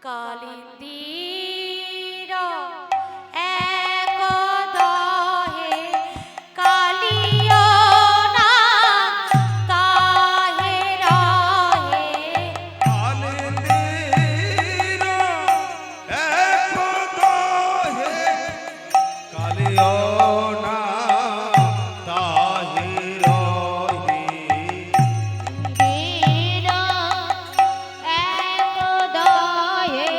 কালিন্দির এক দহে কালিও না তাহে রহে কালিন্দির এক দহে কালিও না তাহে রহে বীর এক দহে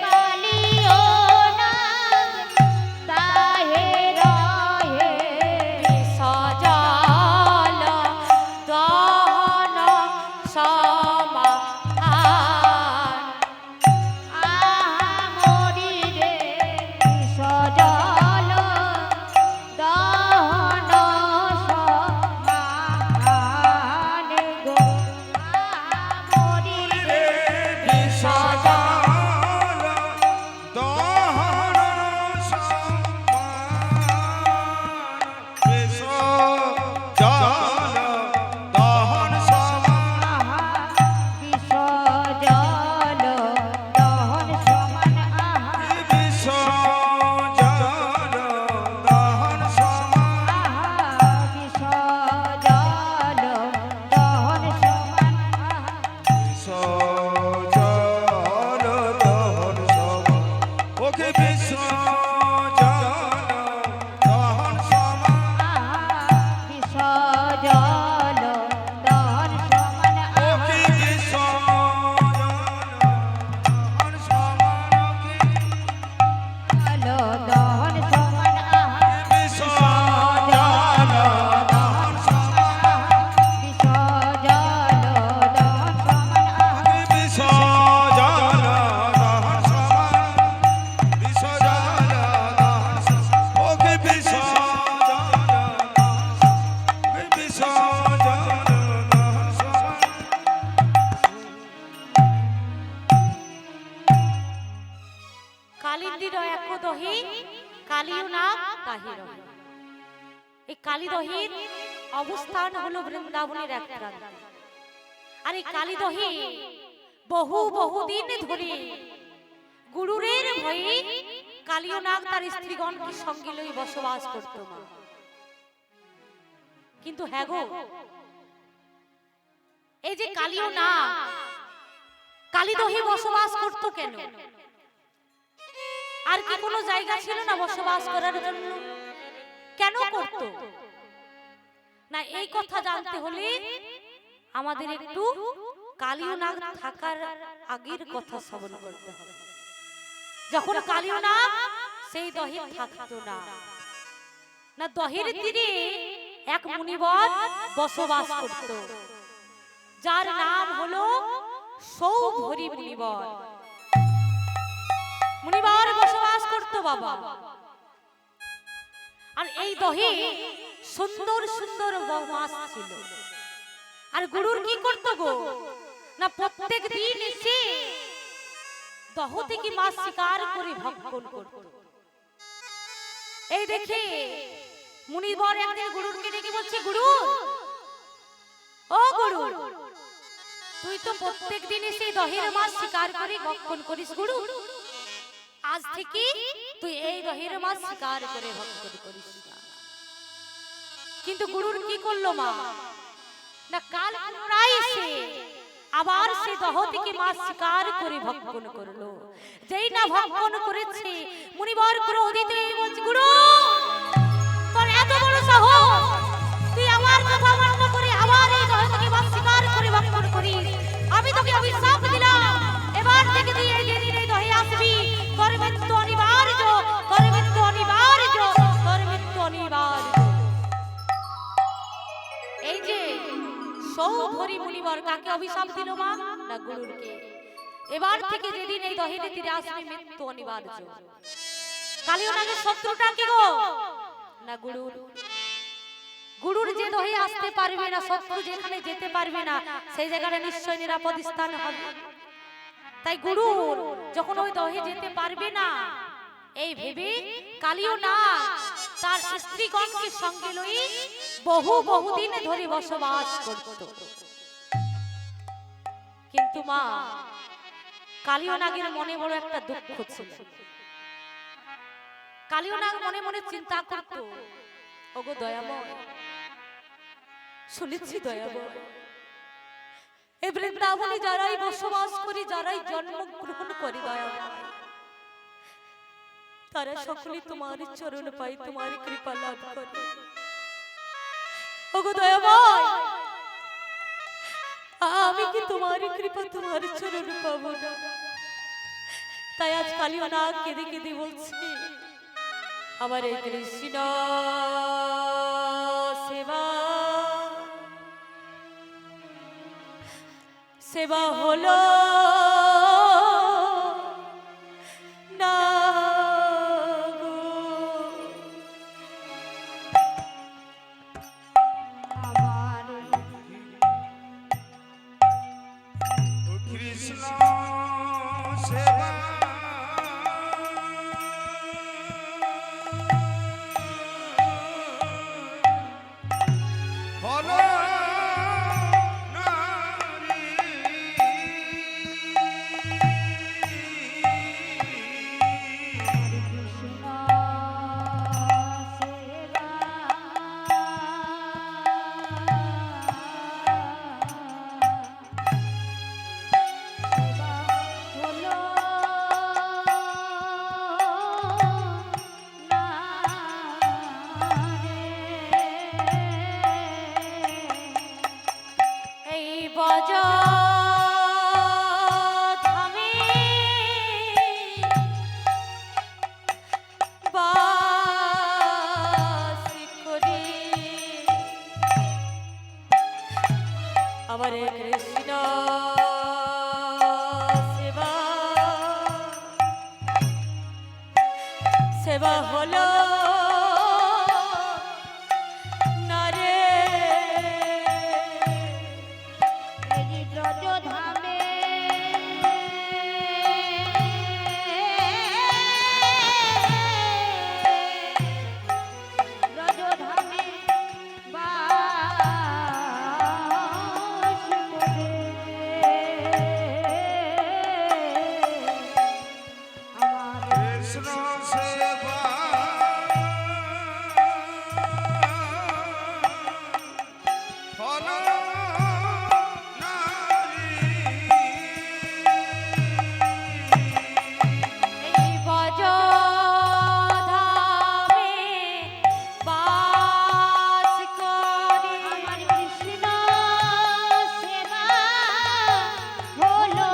কালিও না তাহে রহে বিসজল দহন সমাধান আমরি রে বিসজল দহন সমাধান গো আমরি রে বিসজল দহন সমান বিসজল দহন সমান বিসজল দহন সমান বিসজল দহন সমান বিসজল দহন সমান বিসজল দহন সমান ওকে বিসজল দহন সমান বিসজল দহন সমান ওকে বিসজল দহন সমান ওকে দহন সমান বিসজল দহন সমান বিসজল দহন সমান বিসজল দহন সমান বিসজল দহন সমান ওকে বিসজল বিসজল দহন সমান কালিন্দির এক দহি কালিও না তাহি রহে এই কালীদহির অবস্থান হলো বৃন্দাবনের এক প্রান্তে। আর এই কালীদহি বহু দিন ধরে গুরুরের ভয়ে কালিও নাগ তার স্ত্রীগণকে সঙ্গে লই বসবাস করত মা। কিন্তু হ্যাঁ গো, এই যে কালিও নাগ কালীদহি বসবাস করত কেন? আর কি কোনো জায়গা ছিল না বসবাস করার জন্য? কেন করত না? এই কথা জানতে হলে আমাদের একটু কালিও নাগ থাকার আগের কথা শ্রবণ করতে হবে। যখন কালিও নাগ সেই দহি থাকতো না, না দহির তীরে এক মুনিবর বসবাস করত, যার নাম হলো সৌভরি মুনিবর। মুনিবর বসবাস করতো বাবা। আর এই দহি সুন্দর সুন্দর মাছ ছিল। আর গুরুর কি করতো গো না, প্রত্যেক দিন এসে দহ থেকে মাছ শিকার করে ভক্ষণ করত। এই দেখে মুনিবর একদিন গুরুকে ডেকে বলছে, গুরু ও গুরু, তুই তো প্রত্যেক দিন এসে দহির মাছ শিকার করে ভক্ষণ করিস, গুরু আজ থেকে তুই এই দহির মাছ শিকার করে ভক্ষণ করিস না। কিন্তু গুরুর কি করলো মা না, কাল পুনরায় এসে আবার সে দহ থেকে মাছ শিকার করে ভক্ষণ করলো। যেই না ভক্ষণ করেছে, মুনিবর ক্রোধিত হয়ে বলছে, গুরু তোর এত বড় সাহস, তুই আমার কথা অমান্য করে আবার এই দহ থেকে মাছ শিকার করে ভক্ষণ করিস। আমি তোকে অভিশাপ দিলাম, এবার থেকে তুই এই দিন এই দহে আসবি, তোর মৃত্যু অনিবার্য, তোর মৃত্যু অনিবার্য, তোর মৃত্যু অনিবার্য। এই যে সৌভরি মুনিবর কাকে অভিশাপ দিল মা না, গুরুকে। এবার থেকে যেদিন এই দহির তীরে আসবে মৃত্যু অনিবার্য। কালিও নাগের শত্রুটা কে গো না, গুরুর। গুরুর যে দহে আসতে পারবে না, শত্রু যেখানে যেতে পারবে না, সেই জায়গাটা নিশ্চয় নিরাপদ স্থান হবে। তাই গুরুর যখন ওই দহে যেতে পারবে না, এই ভেবে কালিও নাগ তার স্ত্রীগণকে সঙ্গে লই বহুদিন ধরে বসবাস করত। কিন্তু মা কালিও নাগের মনে বড় একটা দুঃখ ছিল। কালিও নাগ মনে মনে চিন্তা করত, ওগো দয়াময়, শুনেছি দয়াময়, এই বৃন্দাবনে যারাই বসবাস করি, যারাই জন্মগ্রহণ করি দয়াময়, তারা সকলেই তোমার চরণ পাই, তোমার কৃপা লাভ করে। ওগো দয়াময়, আমি কি তোমার কৃপা, তোমার চরণ পাবো না? তাই আজ কালিও নাগ কেঁদে কেঁদে বলছি, আমার এই কৃষ্ণ সেবা সেবা হলো না গো। আমার কৃষ্ণ সেবা হলো না রে। আমার কৃষ্ণ সেবা সেবা হলো না রে। ব্রজধামে ব্রজধামে বাস করে আমার কৃষ্ণ সেবা হলো না রে। এই ব্রজধামে বাস করে আমার কৃষ্ণ সেবা হলো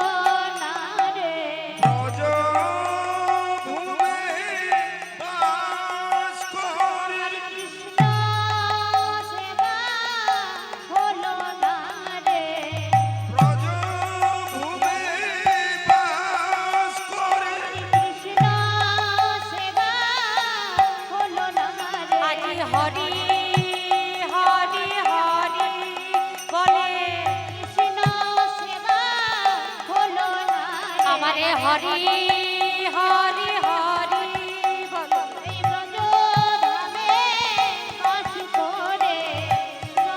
না রে। ব্রজভূমে বাস করে কৃষ্ণ সেবা হলো না রে। ব্রজভূমে বাস করে কৃষ্ণ সেবা হলো না রে। আজি হরি হরি হরি বলে কৃষ্ণ সেবা হলো না রে। আমারে হরি হরি হরি বলে এই ব্রজধামে বাস করে কৃষ্ণ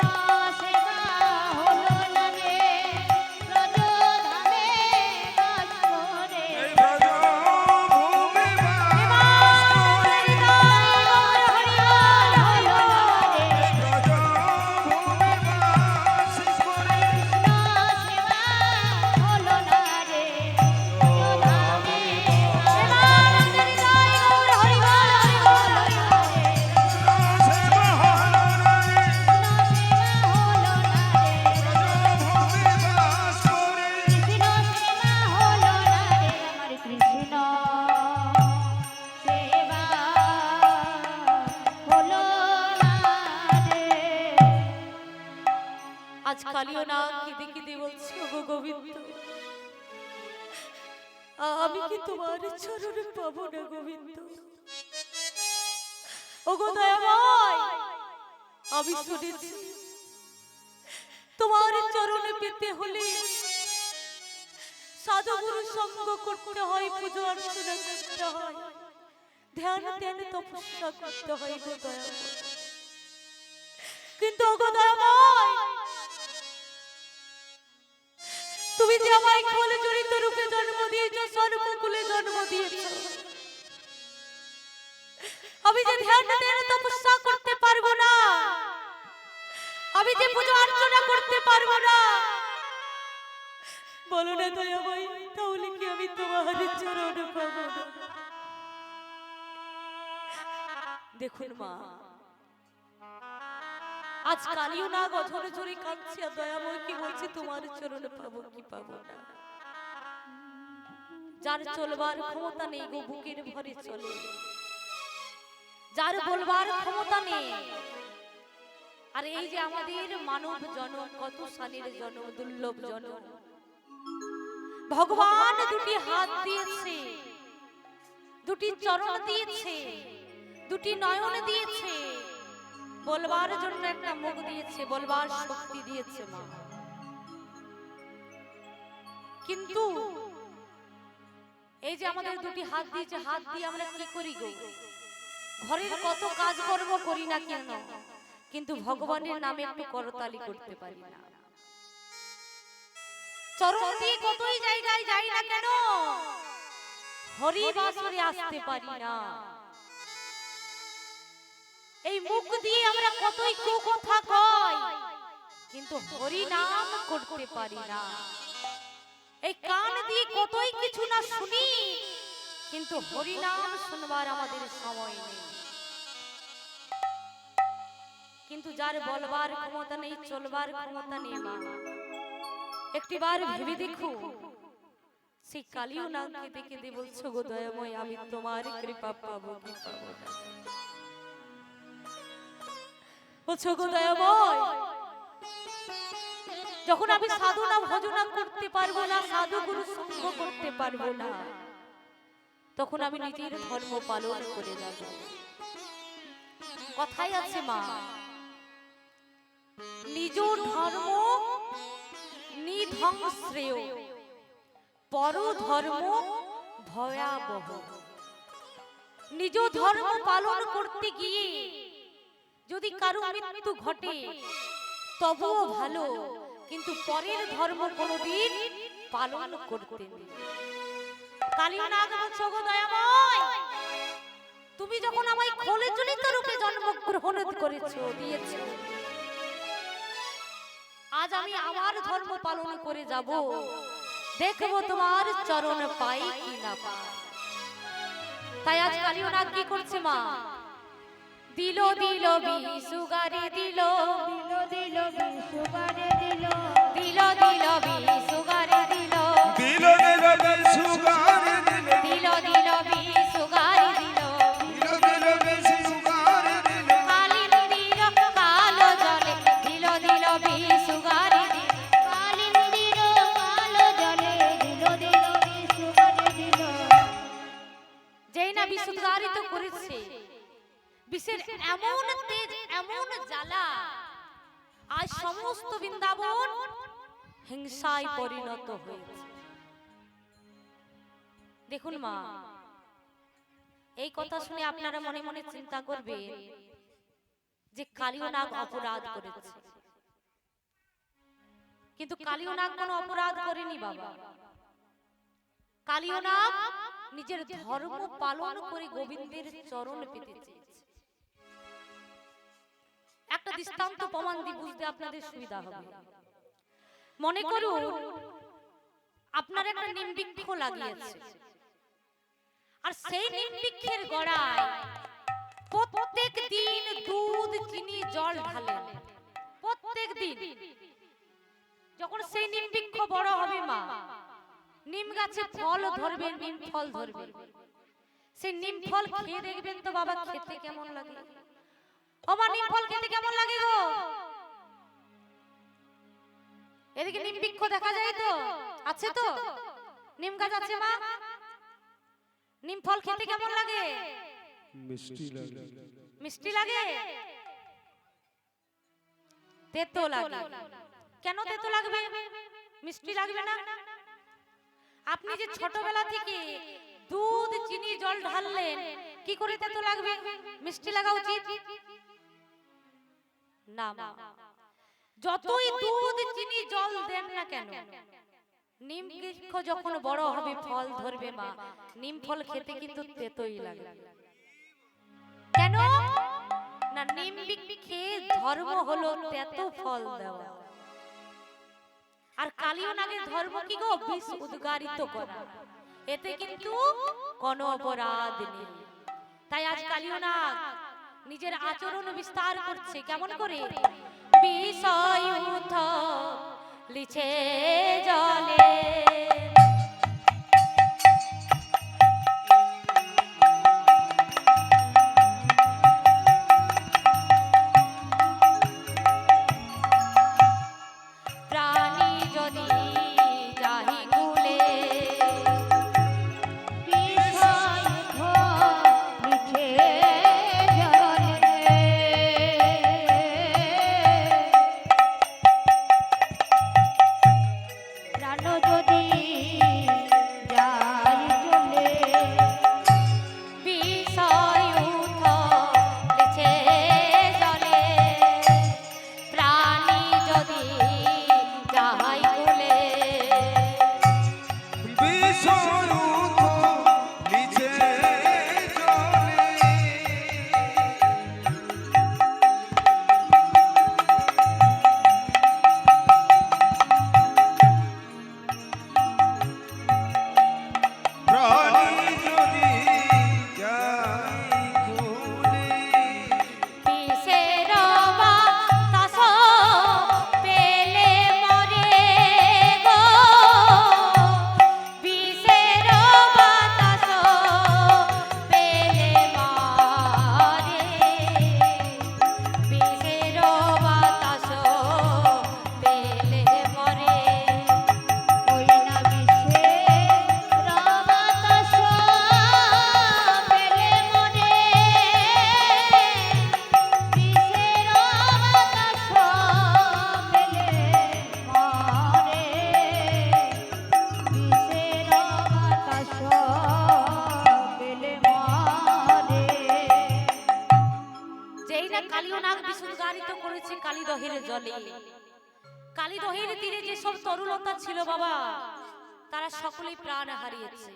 সেবা হলো না রে। ব্রজধামে বাস করে এই ব্রজভূমে বাস করে হলো না রে। এই ব্রজভূমে বাস করে সেবা হলো না রে। ব্রজধামে সেবা হলো না রে। হলো না রে। ব্রজভূমে বাস করে কৃষ্ণ সেবা হলো না রে। আমার কৃষ্ণ সেবা হলো না রে। আজ কালিও না কেঁদে কেঁদে বলছি, ওগো গোবিন্দ, আমি কি তোমার চরণে পাবো না গোবিন্দ? ওগো দয়াময়, আমি শুনেছি তোমার চরণে পেতে হলে সাধুগুরু সঙ্গ করতে হয়, পুজো অর্চনা করতে হয়, ধ্যান ধ্যান তপস্যা করতে হয় গো দয়াময়। কিন্তু ওগো দয়াময়, তুমি যে আমায় খোল জড়িত রূপে জন্ম দিয়ে করতে পারবো না। বলো না দয়া ভাই, তাহলে কি আমি তোমার চরণ পাবো না? দেখুন মা, আজ কালিও না গঝরে ঝরে কাঁদছে, আর দয়াময় কি বলছে তোমার চরণ পাবো কি পাবো না। যার চলবার ক্ষমতা নেই গো বুকের ভরে চলে, যার বলবার ক্ষমতা নেই। আর এই যে আমাদের মানব জনম, কত সালের জনম, দুর্লভ জনম, ভগবান দুটি হাত দিয়েছে, দুটি চরণ দিয়েছে, দুটি নয়ন দিয়েছে, বলবার জন্য একটা মুখ দিয়েছে, বলবার শক্তি দিয়েছে মা। কিন্তু এই যে আমাদের দুটি হাত দিয়েছে, হাত দিয়ে আমরা কি করি গো? ঘরের কত কাজকর্ম করি না কেন, কিন্তু ভগবানের নামে একটু করতালি করতে পারি না। চরণ দিয়ে কতই জায়গায় যাই না কেন, হরি বাসরে আসতে পারি না। এই মুখ দিয়ে আমরা কতই কথা কই, কিন্তু হরি নাম করতে পারি না। এই কান দিয়ে কতই কিছু না শুনি, কিন্তু হরি নাম শুনবার আমাদের সময় নেই। কিন্তু যার বলবার ক্ষমতা নেই, চলবার ক্ষমতা নেই মা, একটিবার ভেবে দেখো, সেই কালিও নামকে দেখে দিয়ে বলছো গো দয়াময় আমি তোমার কৃপা পাবো কি পাবো না। বলছো গো দয়াময়, যখন আমি সাধনা ভজনা করতে পারবো না, সাধু গুরু সঙ্গ করতে পারবো না, তখন আমি নিজের ধর্ম পালন করে যাব। কথাই আছে মা, নিজ ধর্ম নিধ্বংশ্রেয়, পর ধর্ম ভয়াবহ। নিজ ধর্ম পালন করতে গিয়ে যদি কারো মৃত্যু ঘটে তবুও ভালো, কিন্তু পরের ধর্ম কোনোদিন পালন করতে নেই। কালিও নাগ বলছো গো দয়াময়, তুমি যখন আমায় খোলে চলিত রূপে জন্মগ্রহণ করেছো, দিয়েছো, আজ আমি আমার ধর্ম পালন করে যাব, দেখবো তোমার চরণ পাই কি না পাই। তাই আজ কালিও নাগ কি করছে মা, দিল দিল বিশুগারে দিল, দিল বিশুগারে দিল, দিল দিল বিশুগারে দিল, দিল দিল বিশুগারে দিল, দিল দিল বিশুগারে দিল, দিল দিল বিশুগারে দিল, কালিন্দির কালো জলে দিল দিল বিশুগারে দিল, কালিন্দির কালো জলে দিল দিল বিশুগারে দিল। যেই না বিশুগারিত করেছে, বিষের এমন তেজ, এমন জ্বালা, আজ সমস্ত বৃন্দাবন হিংসায় পরিণত হয়েছে। দেখুন মা, এই কথা শুনে আপনারা মনে মনে চিন্তা করবে যে কালিও নাগ অপরাধ করেছে, কিন্তু কালিও নাগ কোনো অপরাধ করেনি বাবা। কালিও নাগ নিজের ধর্ম পালন করে গোবিন্দের চরণ পেতে চেয়েছে। একটা দৃষ্টান্ত প্রমাণ দিয়ে বুঝতে আপনাদের সুবিধা হবে। মনে করুন আপনার একটা নিম বৃক্ষ লাগিয়েছে, আর সেই নিম বৃক্ষের গোড়ায় প্রত্যেক দিন দুধ চিনি জল ঢালেন, প্রত্যেক দিন। যখন সেই নিম বৃক্ষ বড় হবে মা, নিম গাছে ফল ধরবে, নিম ফল ধরবে, সেই নিম ফল খেয়ে দেখবেন তো বাবা খেতে কেমন লাগে। ওমা নিম ফল খেতে কেমন লাগে গো? এদিকে নিম বৃক্ষ দেখা যায় তো, আছে তো, নিম গাছ আছে মা, নিম ফল খেতে কেমন লাগে? মিষ্টি লাগে, মিষ্টি লাগে, তেতো লাগে। কেন তেতো লাগবে, মিষ্টি লাগবে না? আপনি যে ছোটবেলা থেকে দুধ চিনি জল ঢাললেন, কি করে তেতো লাগবে? মিষ্টি লাগা উচিত না মা। যতই দুধ চিনি জল দেন না কেন, নিম বৃক্ষ যখন বড় হবে ফল ধরবে মা, নিম ফল খেতে কিন্তু তেতোই লাগবে। কেন না, নিম বৃক্ষে ধর্ম হলো তেতো ফল দেওয়া। আর কালীয় নাগের ধর্ম কি গো? বিষ উদ্গারিত করা। এতে কিন্তু কোনো অপরাধ নেই। তাই আজ কালীয় নাগ নিজের আচরণ বিস্তার করছে। কেমন করে? বিষয় লিছে জলে, প্রাণী যদি যাহি কুলে, বিষয় লিছে জলে, প্রাণী যদি যাহাই কুলে, বিশ্বরূপ নিচে জলে। প্রাণী যদি যায় কুলে, বিষের বাতাস পেলে মরে গো, বিষের বাতাস পেলে মরে, বিষের বাতাস পেলে মরে, যেই না কালীয় নাগ বিশুদ্ধারিত করেছে কালীদহের জলে। কালীদহের তীরে যে সব তরুলতা ছিল বাবা, তারা সকলেই প্রাণ হারিয়েছে।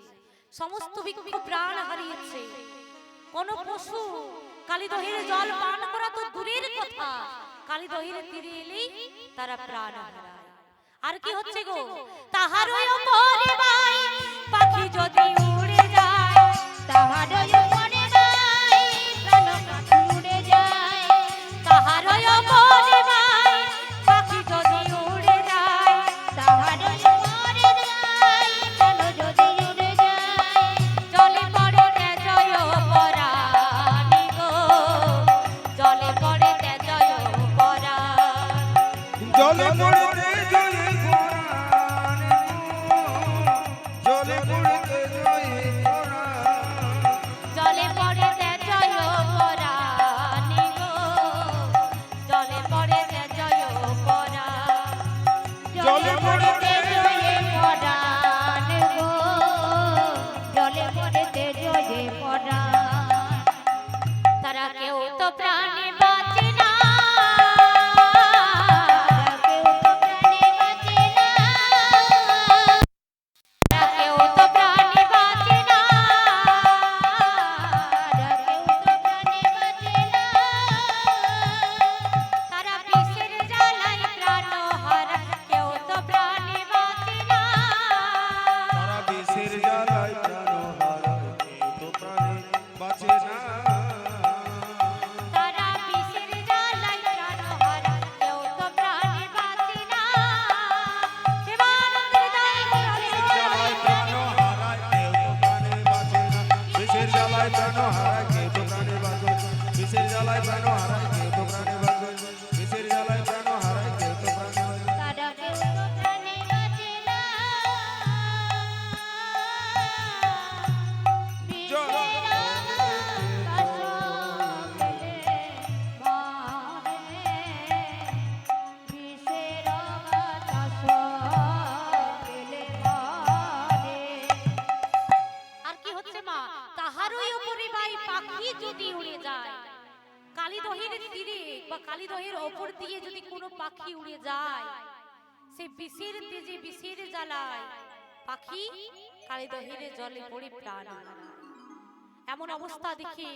সমস্ত বৃক্ষ প্রাণ হারিয়েছে। কোন পশু কালীদহের জল পান করা তো দূরের কথা, কালীদহের তীরে এলেই তারা প্রাণ হারায়। আর কি হচ্ছে গো? তাহারই উপরে বাই পাখি যদি উড়ে যায়, তাহারই উপরে বাই পাখি যদি উড়ে যায়, জলে পড়ে তেজয় পরাণী গো, জলে পড়ে তেজয় পরাণ, জলে পড়তে জলে কোরআন, জলে পড়তে জলে কোরআন, জলে পড়ে তেজয় পরাণী গো, জলে পড়ে তেজয় পরাণ, জলে পড়তে তারা কেউ তো প্রাণে বাঁচে না, তারা কেউ তো প্রাণে বাঁচে না, তারা বিষের জ্বালায় প্রাণ হারা, কেউ তো প্রাণে বাঁচে না, তারা বিষের জ্বালায় প্রাণ হারায়, কেউ তো প্রাণে বাঁচে না। তারা বিষের জ্বালায় প্রাণ হারা, কেউ তো প্রাণে বাঁচে না। দেবানন্দের দায় বিষের জ্বালায় প্রাণ হারায়, কেউ তো প্রাণে বাঁচে না। বিষের জ্বালায় প্রাণ হারায়, কেউ তো প্রাণে বাঁচে না। বিষের জ্বালায় প্রাণ হারায়, কেউ তো প্রাণে বাঁচে না। বিষের জ্বালায় প্রাণ হারায়, কেউ তো প্রাণে বাঁচে না। আর কি হচ্ছে মা? তাহারই উপরে বাই পাখি যদি উড়ে যায়, কালীদহের তীরে বা কালীদহের ওপর দিয়ে যদি কোনো পাখি উড়ে যায়, সে বিষের তেজে বিষের জ্বালায় পাখি কালীদহের জলে পড়ে প্রাণ হারায়। এমন অবস্থা দেখে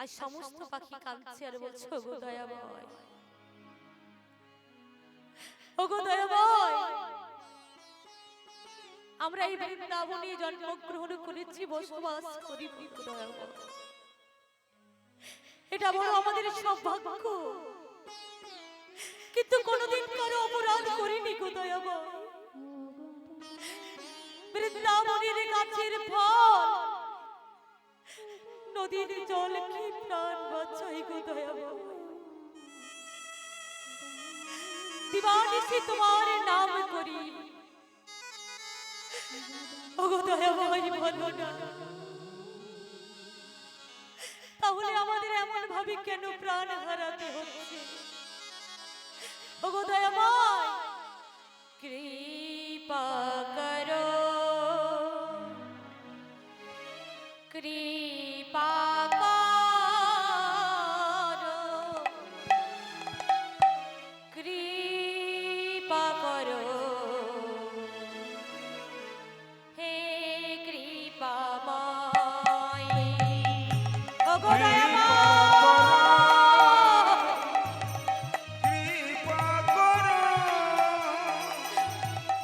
আজ সমস্ত পাখি কাঁদছে আর বলছে, গো দয়াময়, ওগো দয়াময়, আমরা এই বৃন্দাবনে জন্মগ্রহণ করেছি, বসবাস করি গো দয়াময়। এটা বড় আমাদের সৌভাগ্য, কিন্তু কোনোদিন কারো অপরাধ করিনি গো দয়াময়। বৃন্দাবনের গাছের ফল, নদীর জল কি প্রাণ বাঁচাই গো দয়াময়। দিবানিশি তোমার নাম করি, ওগো দয়াময় বলো না, তাহলে আমাদের এমন ভাবে কেন প্রাণ হারাতে হচ্ছে? ওগো দয়াময়, কৃপা করো, কৃপা করো, কৃপা করো, হে কৃপাময়। ওগো দয়াময়,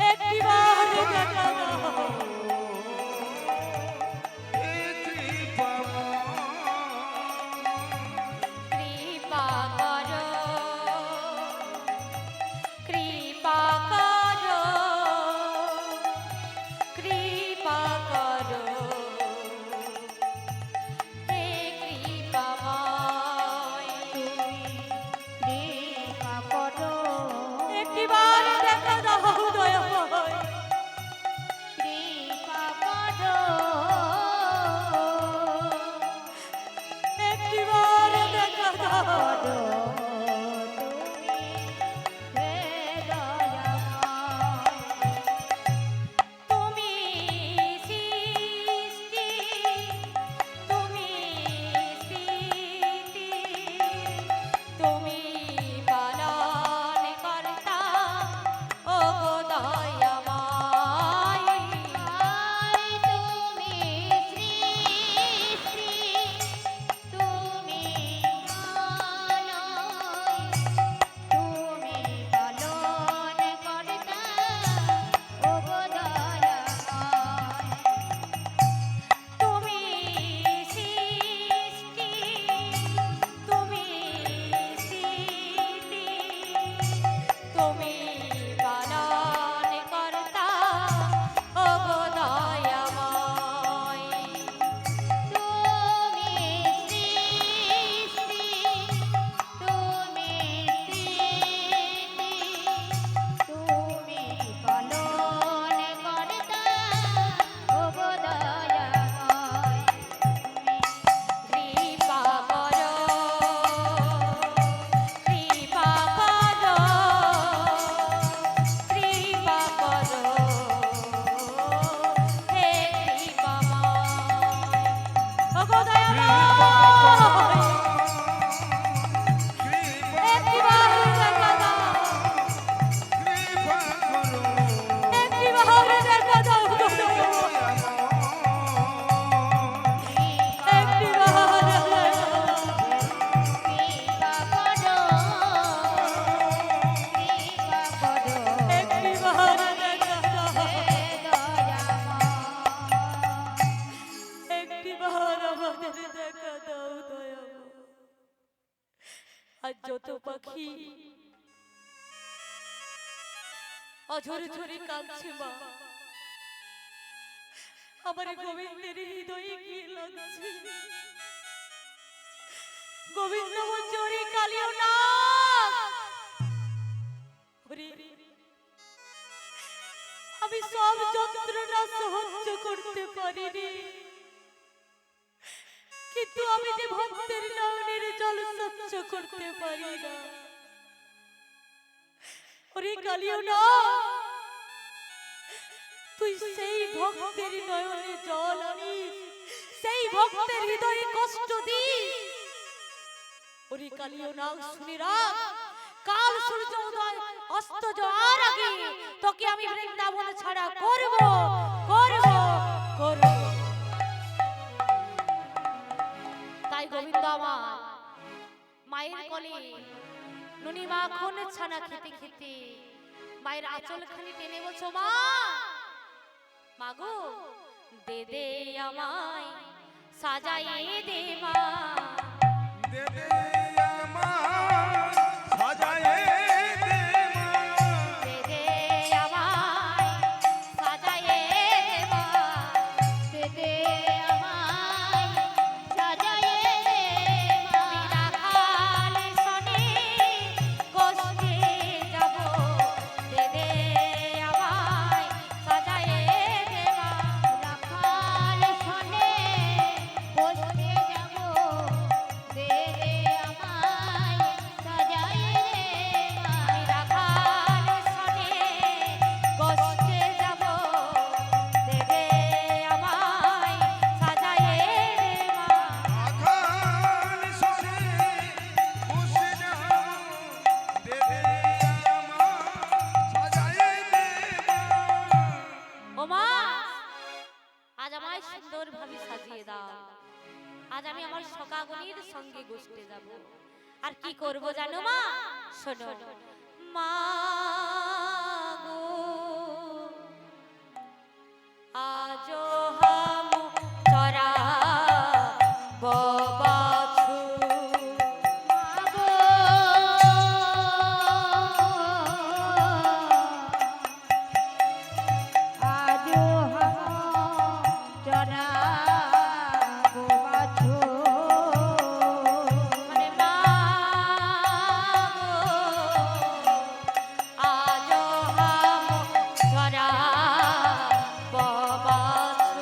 একটিবার দেখা দাও, কৃপা করো, কৃপা করো, কৃপা করো, হে কৃপাময়। কৃপা করো, একটিবার দেখা দাও দয়াময়, কৃপা করো, একটিবার দেখা দাও। তুমি হে দয়াময়। তুমি সৃষ্টি, তুমি স্থিতি, তুমি পালন কর্তা, ওগো দয়াময়। তুমি সৃষ্টি, তুমি মানয়, তুমি পালন কর্তা, ওগো দয়াময়। তুমি সৃষ্টি, তুমি স্থিতি, তুমি পালন কর্তা, ওগো দয়াময়। তুমি সৃষ্টি, তুমি স্থিতি, তুমি পালন কর্তা, ওগো দয়াময়। কৃপা করো, কৃপা করো, কৃপা করো, হে কৃপাময়। ওগো দয়াময়, একটিবার দেখা দাও, একটিবার দেখা দাও গো দয়াময়, একটিবার দেখা দাও। কৃপা করো, কৃপা করো, একটিবার দেখা দাও, হে দয়াময়। একটিবার আমাদের দেখা দাও দয়াময়। আর যত পাখি অঝরে ঝরে কাঁদছে মা, আমার গোবিন্দের হৃদয়ে গিয়ে লাগছে। গোবিন্দ মঞ্জরি কালিও না, আমি সব যন্ত্রণা সহ্য করতে পারিনি, কিন্তু আমি যে ভক্তের নয়নের জল সহ্য করতে পারি না। ওরে কালিও না, তুই সেই ভক্তের নয়নে জল আনিস, সেই ভক্তের হৃদয়ে কষ্ট দিস। ওরে কালিও না, শুনে রাখ, কাল সূর্য উদয় অস্ত যাওয়ার আগে তোকে আমি বৃন্দাবন ছাড়া করব করব করব। তাই গোবিন্দ আমার মায়ের কোলে নুনি মাখন ছানা খেতে খেতে মায়ের আঁচল খানি টেনে বলছো মা, মাগো দে দে আমায় সাজাইয়ে দে মা, দে দে আমায় সাজায়ে দে মা, দে দে আমায় সাজাইয়ে দে মা, দে দে আমায় সাজায়ে দে মা। রাখাল শনে কষ্টে যাব, দে দে আমায় সাজাইয়ে দে মা, রাখাল শনে বসতে যাব, দে দে আমায় সাজায়ে দে মা। রাখাল শনে কষ্টে যাব, দে দে আমায় সাজাইয়ে দে মা। আখান শোনে বসে যাও, দে দে আমায় সাজায়ে দে মা। ও মা, আজ আমায় সুন্দরভাবে সাজিয়ে দাও। আজ আমি আমার সখাগণের সঙ্গে গোষ্ঠে যাব। আর কি করব জানো মা? শোনো মা গো, আজো হাম চরা বাছু, মাগো আজো হাম চরা বাছো, মানে মা গো, আজো হাম চরা বাছু।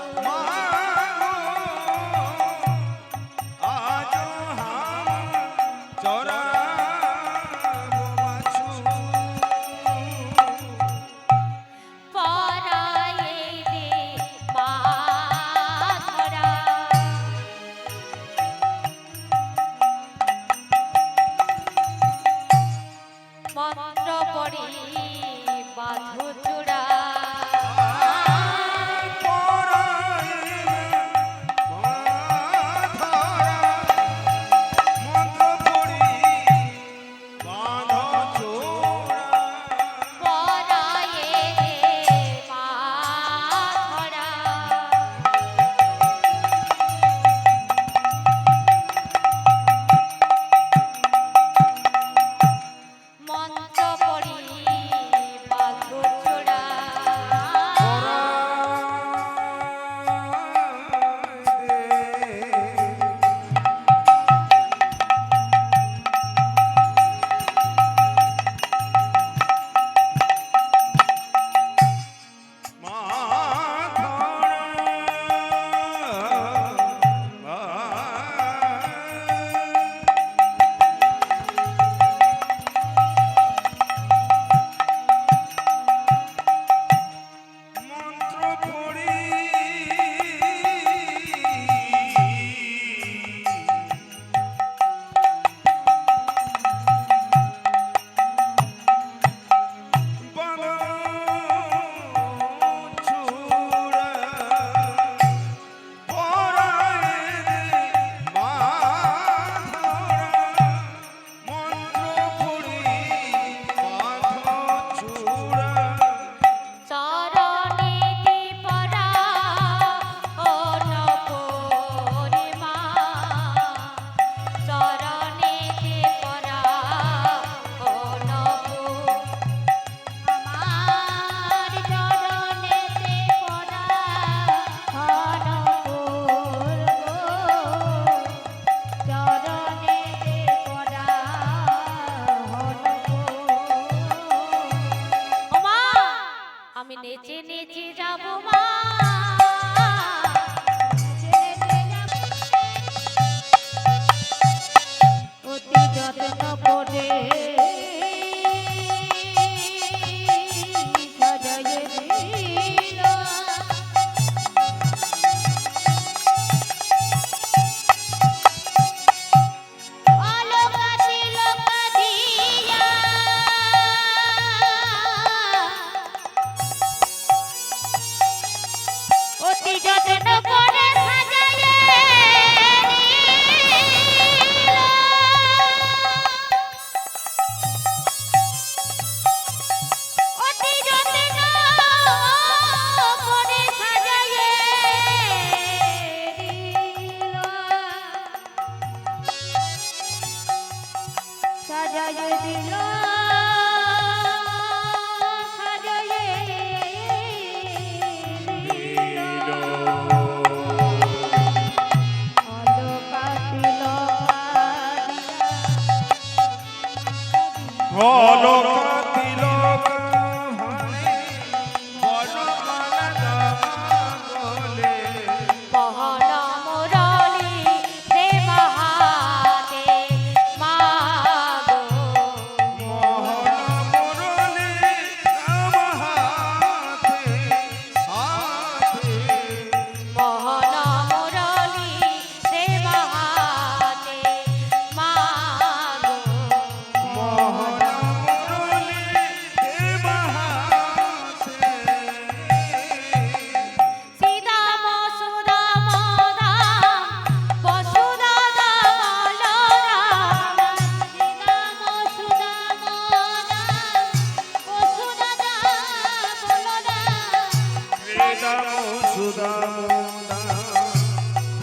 বসুধা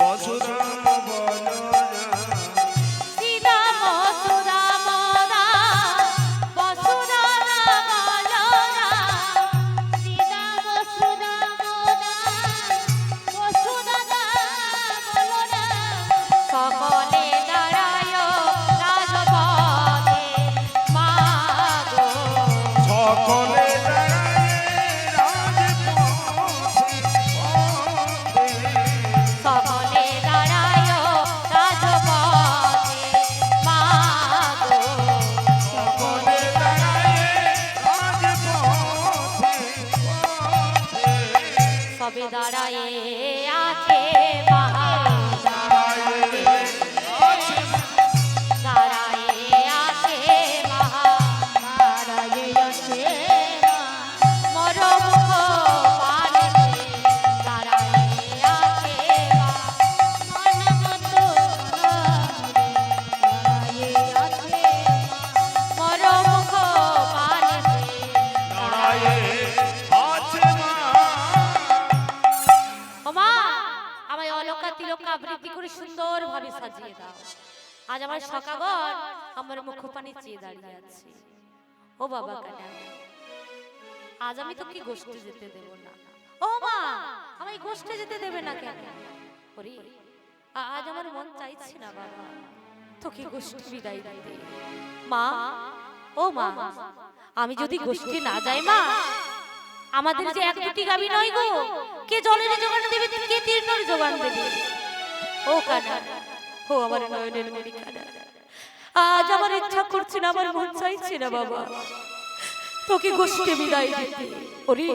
বসুধা বলো না সীতা বসুধা মোরা বসুধা বলো না সীতা বসুধা মোরা বসুধা বলো না সকলে দাঁড়ায় রাজপথে মা গো সকলে দাঁড়ায় রাজপথে সকলে দাঁড়ায় রাজপথে মা গো সকলে দাঁড়ায় রাজপথে সবে দাঁড়ায় আছে মা দাঁড়ায় আছে মা দাঁড়ায়ে আছে মরমুখ পানেতে দাঁড়ায় আছে মা মনমতো দাঁড়ায়ে আছে মরমুখ পানেতে দাঁড়ায়ে আছে মা ও মা আমায় অলকা তিলকা আবৃত্তি করে সুন্দর ভাবে সাজিয়ে দাও আজ আমার সখাগণ আমার মুখ পানে চেয়ে দাঁড়িয়ে আছে ও বাবা কানা আজ আমি তোকে গোষ্ঠে যেতে দেব না ও মা আমায় গোষ্ঠে যেতে দেবে না কেন ওরে আজ আমার মন চাইছে না বাবা তোকে গোষ্ঠী বিদায় দিতে মা ও মা আমি যদি গোষ্ঠী না যাই মা আমাদের যে এক দুটি গাবি নয় গো কে জলের জোগান দেবে কে তীর্ণের জোগান দেবে ও কানা ও আমার নয়নের মণি কানা আজ আমার ইচ্ছা করছে না আমার মন চাইছে না বাবা তোকে গোষ্ঠী বিদায় দিতে ওরে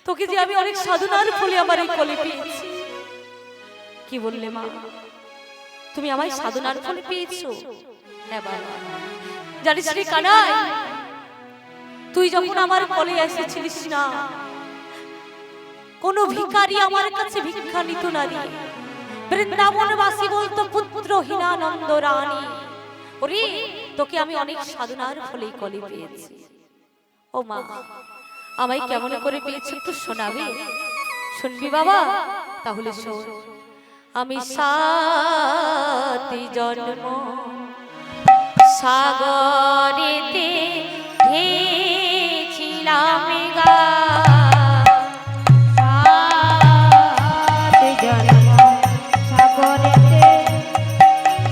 তোকে যে আমি অনেক সাধনার ফলে আমার এই কলে পেয়েছি কি বললে মা তুমি আমায় সাধনার ফলে পেয়েছো হ্যাঁ বাবা জানিস রে কানাই তুই যখন আমার কোলে এসেছিলিস না কোন ভিখারি আমার কাছে ভিক্ষা নিত না রে বৃন্দাবনবাসী বলতো পুত্রহীনা নন্দ রানী ওরে তোকে আমি অনেক সাধনার ফলেই কোলে পেয়েছি ও মা আমায় কেমন করে পেয়েছি একটু শোনাবি শুনবি বাবা তাহলে শোন আমি 7 জন্ম সাগরেতে ঢেছিলাম গা সাত জন্ম সাগরেতে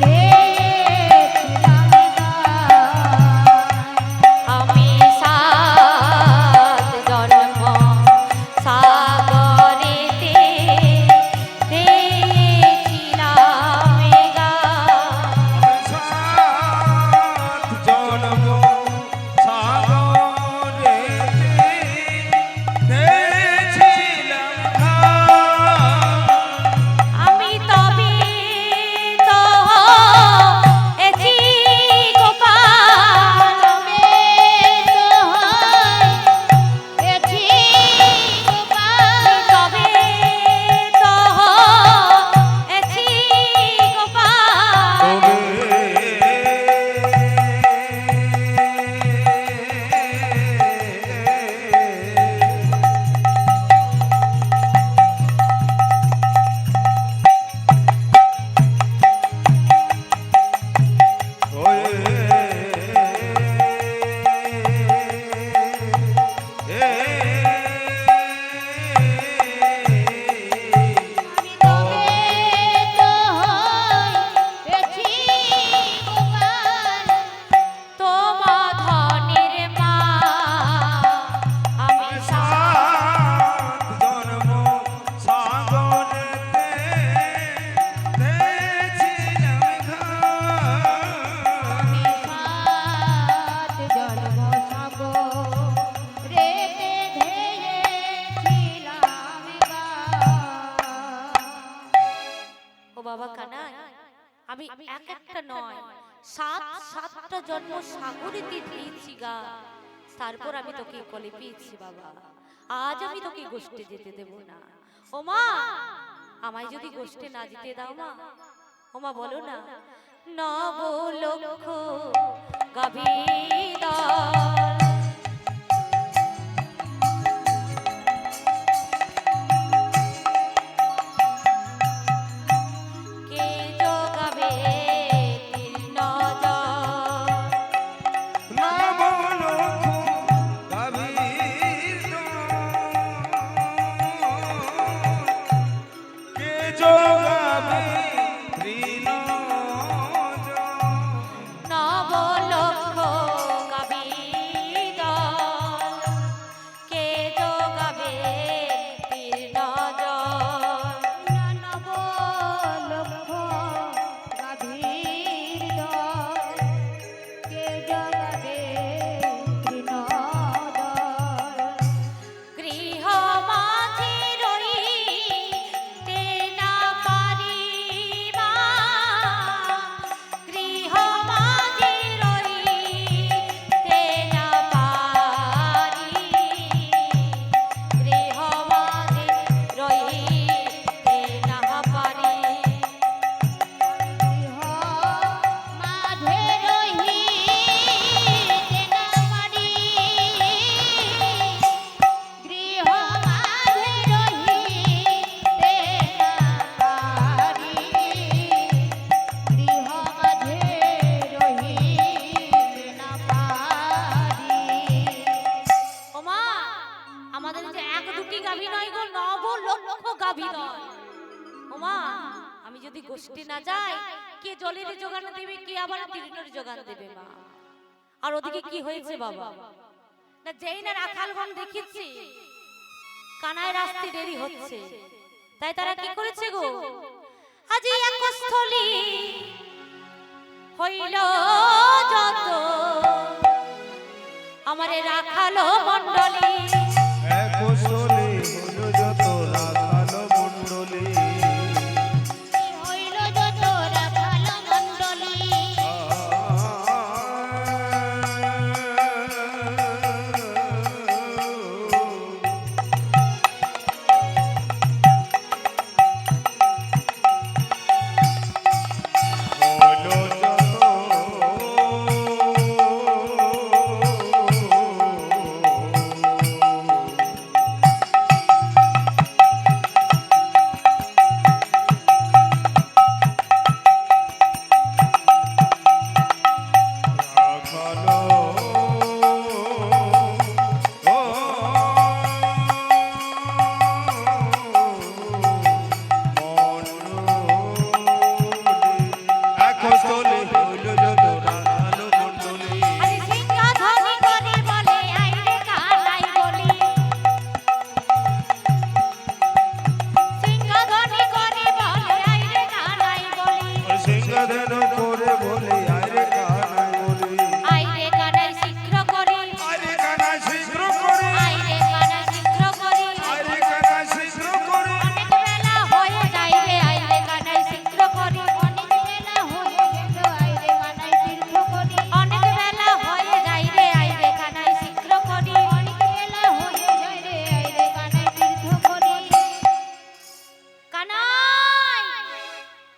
গেছিলাম আমি 7 জন্ম সাগরেতে ঢেছিলাম গা সাত জন্ম আমি এক একটা নয় 7টা জন্ম সাগরেতে দিয়েছি গা তারপর আমি তোকে কোলে পেয়েছি বাবা আজ আমি তোকে গোষ্ঠে যেতে দেব না ও মা আমায় যদি গোষ্ঠে না যেতে দাও মা ও মা বলো না নব লক্ষ গাভীরা গাভী দল। ওমা আমি যদি গোষ্ঠী না যাই, কে জলের যোগান দেবে, কে আবার তৃণের যোগান দেবে মা? আর ওদিকে কি হয়েছে বাবা, না যেই না রাখালগণ দেখেছি কানায় রাস্তে দেরি হচ্ছে, তাই তারা কি করেছে গো, আজি একস্থলী হইল যত আমারে রাখালো মণ্ডলী। এক সলে হলো যত রাখালো মণ্ডলী। হইল যত রাখাল মণ্ডলী। হলো আরে সিংহাসনে করে বলে আইরে কানাই বলি, সিংহাসনে করে বলে আইরে কানাই বলি, সিংহাসন করে বলে আরে কানাই বলি। আইরে কানাই শীঘ্র করে, আরে কানাই শীঘ্র করে, আইরে কানাই শীঘ্র করে, আরে কানাই শীঘ্র করে। অনেক বেলা হয়ে যায় রে আইরে কানাই শীঘ্র করে, অনেক বেলা হয়ে গেল আইরে কানাই তীর্থ করি। অনেক বেলা হয়ে যায় রে আইরে কানাই শীঘ্র করে। অনেক বেলা হয়ে যায় রে আইরে কানাই তীর্থ করি। কানাই,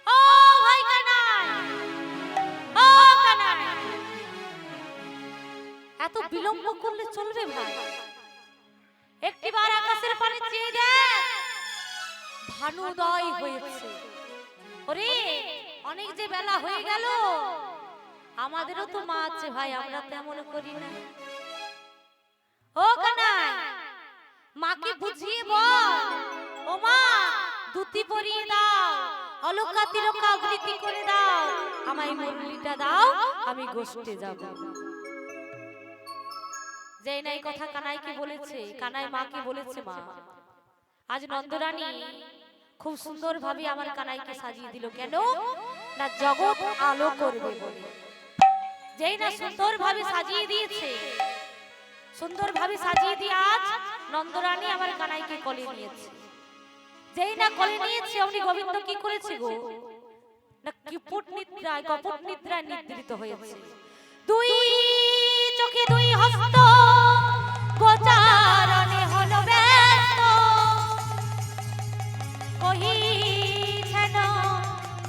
ও ভাই কানাই, ও কানাই, এত বিলম্ব করলে চলবে ভাই? একটিবার আকাশের পানে চেয়ে দেখ, ভানুদয় হয়েছে। ওরে অনেক যে বেলা হয়ে গেল, আমাদেরও তো মা আছে ভাই, আমরা তেমন করি না। ও কানাই, মাকে বুঝিয়ে বল, ও মা দুতি পরিয়ে দাও, অলকা তিলকা আবৃত্তি করে দাও, আমায় মুরলিটা দাও, আমি গোষ্ঠে যাব। যেই নাই কথা কানাইকে বলেছে, কানাই মাকে বলেছে, মা আজ নন্দরানী খুব সুন্দর ভাবে আমার কানাইকে সাজিয়ে দিল, কেন না জগৎ আলো করবে বলে। যেই না সুন্দর ভাবে সাজিয়ে দিয়েছে, সুন্দর ভাবে সাজিয়ে দিয়ে আজ নন্দরানী আমার কানাইকে কোলে নিয়েছে। যেই না কোলে নিয়েছে, অমনি গোবিন্দ কি করেছে গো, না কিপট নিদ্রায়, কপট নিদ্রায় নিদ্রিত হয়েছে। দুই চোখে দুই হস্ত গোচারণে হলো ব্যস্ত, কহিছেন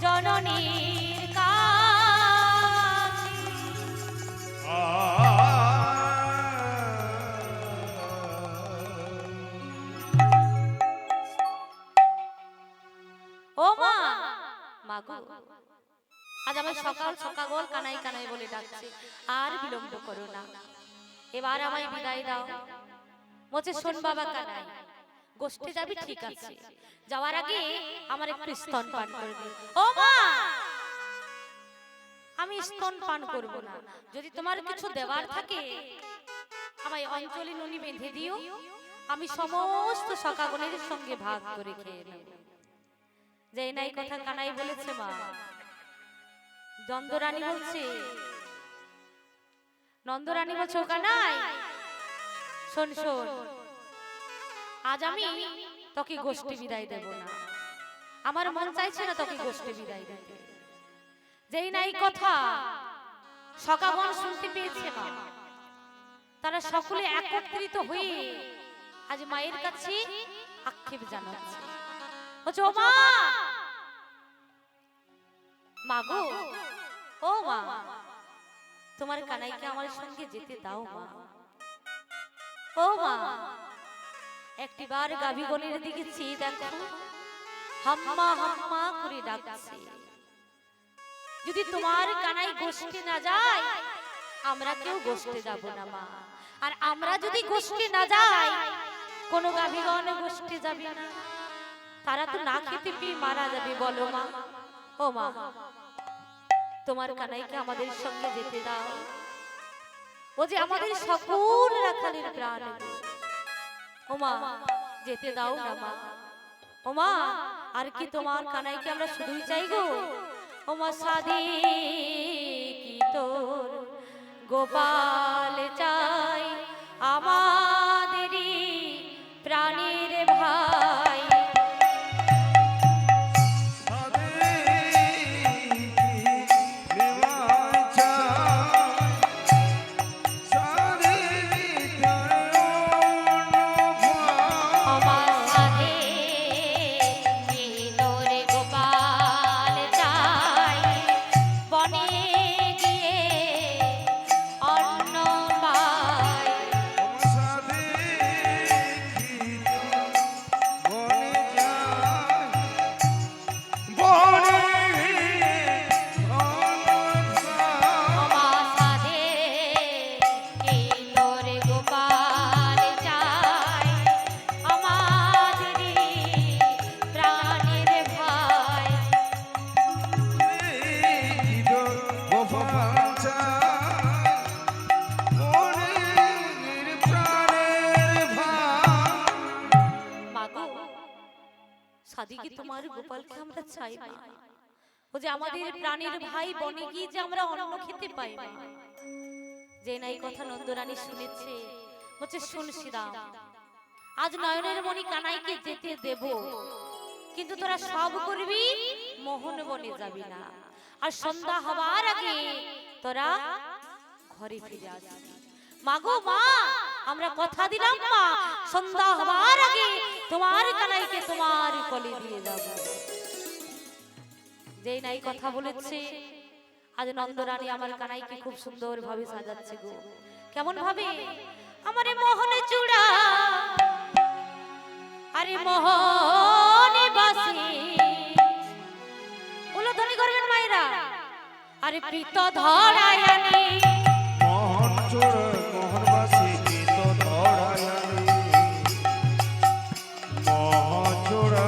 জননীর কাছে। ও মা, মাগো আজ আমার সকাল সকাল কানাই কানাই বলে ডাকছে, আর বিলম্ব করো না, এবার আমায় বিদায় দাও। বলছে শোন বাবা কানাই, গোষ্ঠে যাবি ঠিক আছে, যাওয়ার আগে আমার একটু স্তন পান করবি। ও মা, আমি স্তন পান করব না, যদি তোমার কিছু দেওয়ার থাকে আমায় অঞ্চলে নুনি বেঁধে দিও, আমি সমস্ত সকাগণের সঙ্গে ভাগ করে খেয়ে নেব। যেই নাই কথা কানাই বলেছে, মা নন্দরানী বলছে, নন্দরানী বলছে, ও কানাই শোন শোন, আজ আমি তোকে গোষ্ঠী বিদায় দেব না, আমার মন চাইছে না তোকে গোষ্ঠী বিদায় দিতে। যেই নাই কথা সকাগণ শুনতে পেয়েছে, মা তারা সকলে একত্রিত হয়ে আজ মায়ের কাছে আক্ষেপ জানাচ্ছে। বলছে, ও মা, মাগো ও মা, তোমার কানাইকে আমার সঙ্গে যেতে দাও মা। ও মা, একটিবার গাভীগণের দিকে চেয়ে দেখো, হাম্মা হাম্মা করে ডাকছে। যদি তোমার কানাই গোষ্ঠে না যায়, আমরা কেউ গোষ্ঠে যাব না মা, আর আমরা যদি গোষ্ঠে না যাই, কোনো গাভীগণ গোষ্ঠে যাবে না। তারা তো না খেতে পেয়ে মারা যাবে বলো মা। ও মা, তোমার কানাইকে আমাদের সঙ্গে যেতে দাও। ও যে আমাদের সকল রাখালের প্রাণ। ও মা, যেতে দাও না মা। ও মা, আর কি তোমার কানাইকে আমরা শুধুই চাই গো। ও মা, সাদে কি তোর গোপাল চাই, আমাদেরই প্রাণের ভাই। সাদিকে তোমার গোপালকে আমরা চাই না। ও যে আমাদের প্রাণের ভাই, বনে গিয়ে যে আমরা অন্ন খেতে পাই না। যে না এই কথা নন্দরানী শুনেছে, বলছে শুন শ্রীরাম, আজ নয়নের মণি কানাইকে যেতে দেব, কিন্তু তোরা সব করবি, মোহন বনে যাবি না। আর সন্ধ্যা হবার আগে তোরা ঘরে ফিরে আসবি। মাগো মা, আমরা কথা দিলাম মা, সন্ধ্যা হবার আগে তোমার কানাইকে তোমার কোলে দিয়ে যাব। যেই নাই কথা বলেছে, আজ নন্দরানী আমার কানাইকে খুব সুন্দর ভাবে সাজাচ্ছে গো। কেমন ভাবে? আমারে মোহনে চূড়া, আরে মোহনে বাসি, উলধ্বনি করবেন মায়েরা। আরে প্রীত ধরায়ানি, মোহন চূড়া মোহনবাসী প্রীত ধরায়ানি, মোহন চূড়া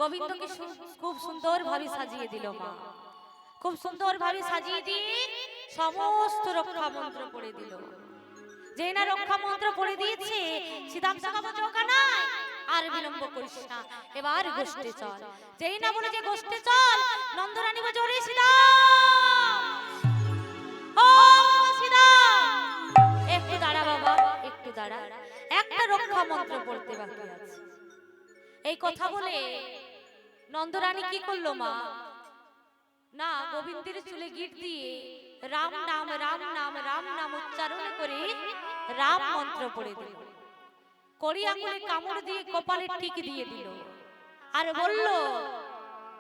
গোবিন্দকে খুব সুন্দর ভাবে সাজিয়ে দিল মা। খুব সুন্দর ভাবে সাজিয়ে দিয়ে সমস্ত রক্ষা মন্ত্র পড়ে দিল। যেই না রক্ষা মন্ত্র পড়ে দিয়েছে, সীতাম সখা বলছে ও কানাই আর বিলম্ব করিস না, এবার গোষ্ঠে চল। যেই না বলে যে গোষ্ঠে চল, নন্দরানী বলছে ওরে সীতাম, ও সীতাম, একটু দাঁড়া বাবা, একটু দাঁড়া, একটা রক্ষা মন্ত্র পড়তে বাকি আছে। এই কথা বলে নন্দরানী কি করলো মা, না গোবিন্দের চুলে গিট দিয়ে রাম নাম রাম নাম রাম নাম উচ্চারণ করে রাম মন্ত্র পড়ে দিল। কড়ি আঙুলে কামড় দিয়ে কপালে টিক দিয়ে দিল, আর বলল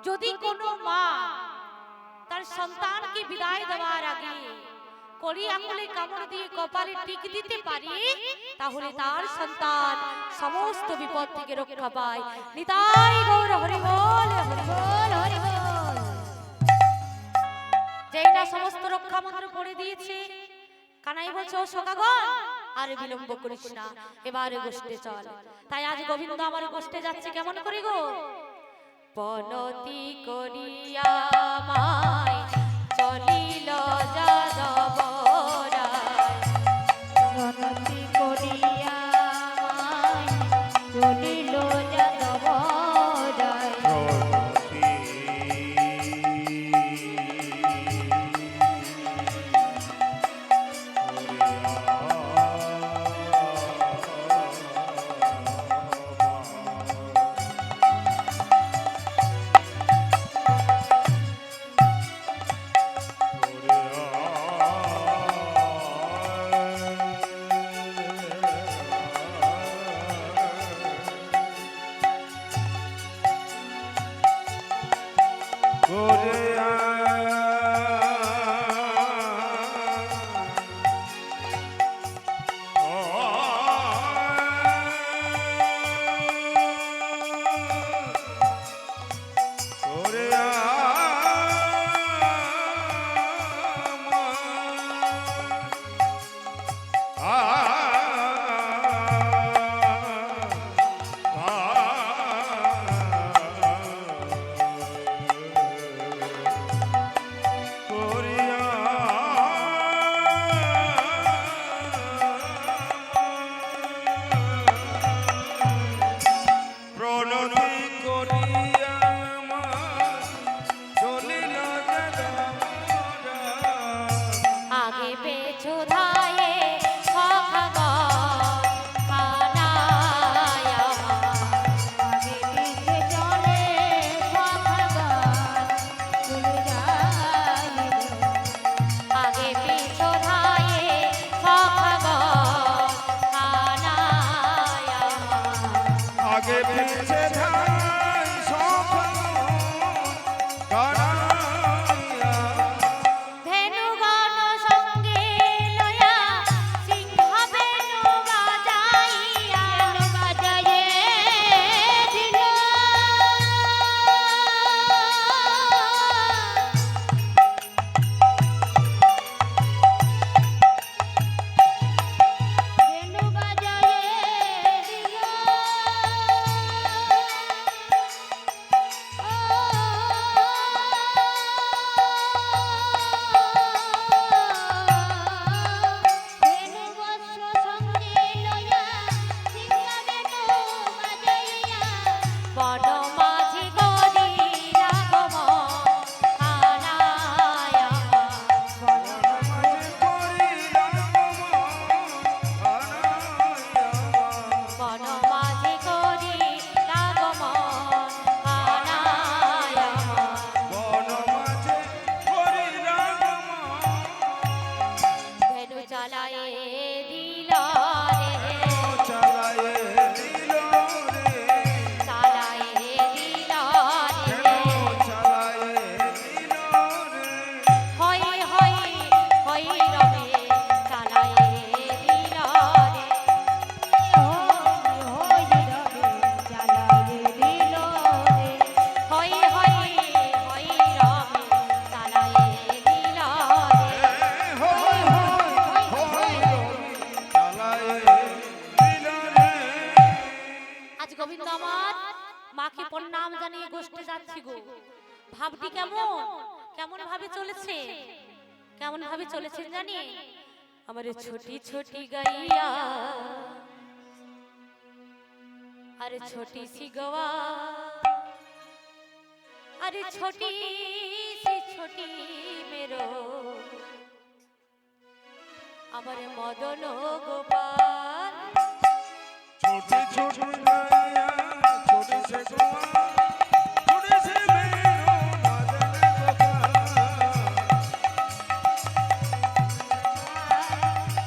যদি কোনো মা তার সন্তানকে বিদায় দেওয়ার আগে করি আঙুলে কামড় দিয়ে কপালে টিক দিতে পারি, তাহলে তার সন্তান সমস্ত বিপদ থেকে রক্ষা পায়। নিতাই গৌর হরি বল, হরি বল, হরি বল। যেই না সমস্ত রক্ষা মন্ত্র পড়ে দিয়েছে, কানাই বলছে ও সখাগণ আর বিলম্ব করিস না, এবারে গোষ্ঠে চল। তাই আজ গোবিন্দ আমার গোষ্ঠে যাচ্ছে কেমন করি গো? পনতি করিয়া মায় চলিল যাদব রায়, প্রণতি করিয়া মায় চলিল যাদব রায়। আগে পেছু ধায়ে সখাগণ কানাই আমার, আগে পিছে চলে সখাগণ চলে যায়। আগে পিছু ধায়ে সখাগণ কানাই আমার। আগে পিছে ধাই সখাগণ কানাইয়া, ধেনুগণ সঙ্গে লয়া সিংহ বেনু বাজাইয়া, বাজায়ে দিল বেনু বাজায়ে দিল। বেনু বৎস সঙ্গে লয়া সিংহ বেনু বাজাইয়া। বনমাঝি গরির আগমন কানাই আমার। মাঝে করিল বনমাঝি গরির আগমন কানাই আমার। বন মাঝে করিল ধেনু চালায়ে দিল রে, চালায়ে দিল রে, চালায়ে দিল রে, চালায়ে দিল রে, হই হই হই রবে চালায়ে দিল রে, হই রবে চালায়ে দিল রে। হই হই হই রবে চালায়ে দিল রে। হই হই চালায়ে দিল রে। আজ গোবিন্দ আমার মাকে প্রণাম জানিয়ে গোষ্ঠে যাচ্ছি গো। ভাবটি কেমন কেমন ভাবে চলেছে, কেমন ভাবে চলেছেন জানি? আমার ছোটি ছোটি গাইয়া আরে ছোটি সি গওয়া, আরে ছোটি সি ছোটি মেরো আমার মদন গোপাল। छोटे छोटे गाया छोटे से गोवा, छोटे से मेरो मदन गोपाल,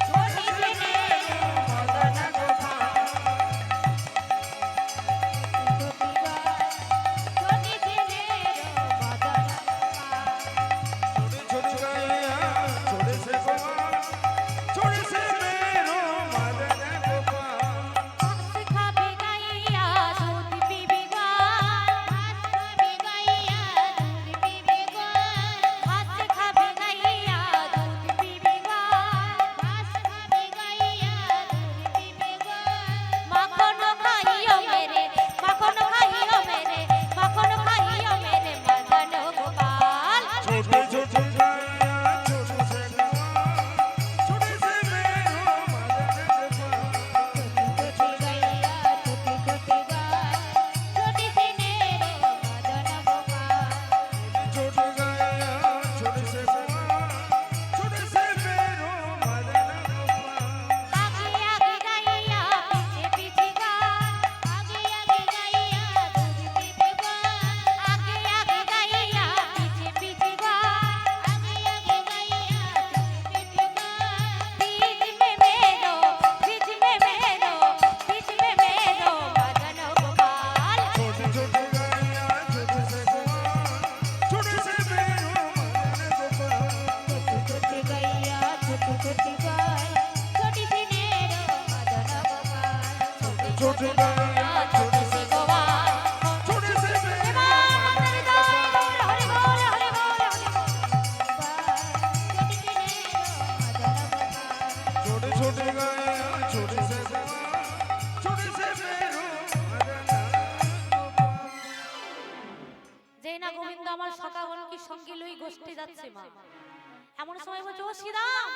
छोटे से मेरो मदन गोपाल, छोटी ছেলে মদন छोटे छोटे गाया छोटे से गोवा, छूट गया छोट से गोवाल छूट से हरि बोल हरि बोल छूट छूट गया छूट से छूट से मेरो যেই না গোবিন্দ আমার সখাগণকে সঙ্গে লই গোষ্ঠী যাচ্ছে মা এমন সময় বলছে ও শ্রীরাম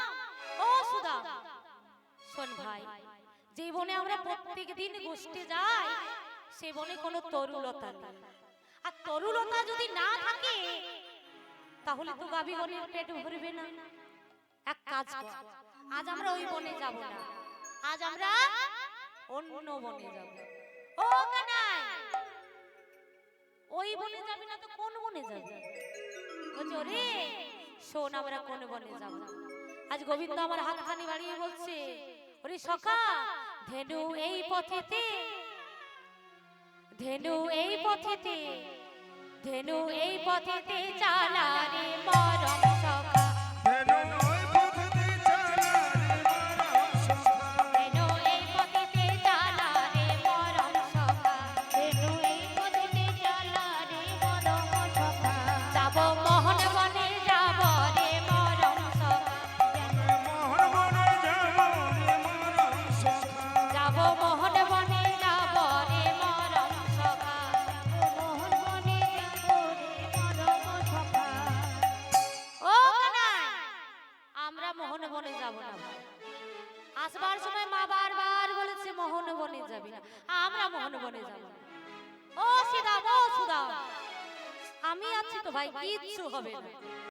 ও সুদাম শোন ভাই যে বনে আমরা প্রত্যেক দিন গোষ্ঠী যাই সে বনে কোনো তরুলতা নেই আর তরুলতা যদি না থাকে তাহলে তো গাভীগণের পেট ভরবে না এক কাজ কর আজ আমরা ওই বনে যাব না আজ আমরা অন্য বনে যাব ও কানাই ওই বনে যাবি না তো কোন বনে যাবি বলছে ওরে শোন আমরা কোন বনে যাব আজ গোবিন্দ আমার হাতখানি বাড়িয়ে বলছে ওরে সখা ধেনু এই পথেতে ধেনু এই পথেতে ধেনু এই পথেতে চালা রে মরম সখা ধেনু ওই পথে চালা রে মরম সখা ধেনু এই পথেতে চালা রে মরম সখা যাব মোহন বনে যাব রে মরম সখা মোহন বনে যাব রে মরম সখা যাব মোহন বনে যাব রে মরম সখা ও কানাই আমরা মোহন বনে যাব না ভাই। আসবার সময় মা বারবার বলেছে মোহন বনে যাবি না আমরা মোহন বনে যাব না ও সুদাম আমি আছি তো ভাই কিচ্ছু হবে না